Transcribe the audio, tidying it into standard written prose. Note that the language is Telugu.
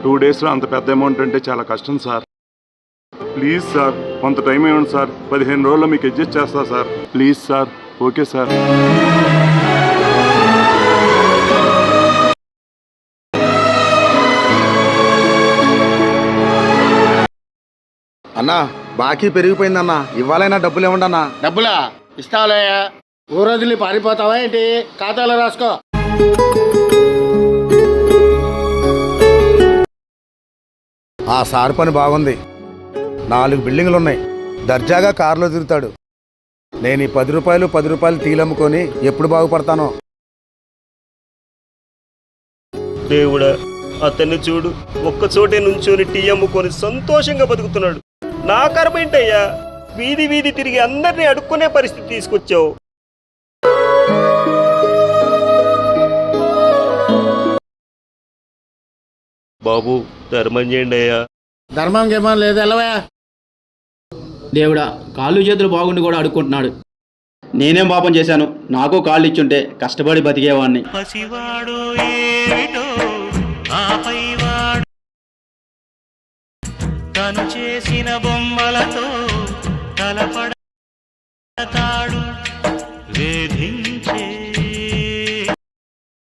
2 డేస్లో అంత పెద్ద అమౌంట్ అంటే చాలా కష్టం సార్. ప్లీజ్ సార్, కొంత టైం ఇవ్వండి సార్. 15 రోజుల్లో మీకు అడ్జస్ట్ చేస్తా sir. Please sir. Okay sir. అన్నా బాకీ పెరిగిపోయిందన్నా, ఇవ్వాలైనా డబ్బులు ఇవ్వండి అన్నా. డబ్బులా ఇస్తావులేయా? ఊరొదిలి పారిపోతావా ఏంటి? ఖాతాలో రాసుకో. ఆ సార్ పని బాగుంది. 4 బిల్డింగులు ఉన్నాయి, దర్జాగా కారులో తిరుగుతాడు. నేను ఈ 10 రూపాయలు తీలమ్ముకొని ఎప్పుడు బాగుపడతానో. దేవుడా, అతన్ని చూడు, ఒక్కచోటే నుంచొని టీ అమ్ముకొని సంతోషంగా బతుకుతున్నాడు. నా కర్మేంటయ్యా, వీధి వీధి తిరిగి అందరినీ అడుక్కునే పరిస్థితి తీసుకొచ్చావు. బాబు, ధర్మం చేయండి అయ్యా. ధర్మం గేమం లేదు, ఎలవా. దేవుడా, కాళ్ళు చేతులు బాగుండి కూడా అడుక్కుంటున్నాడు. నేనేం పాపం చేశాను? నాకు కాళ్ళు ఇచ్చుంటే కష్టపడి బతికేవాడిని. పసివాడు ఏమిటో ఆపైవాడు తను చేసిన బొమ్మలతో తలపడతాడు.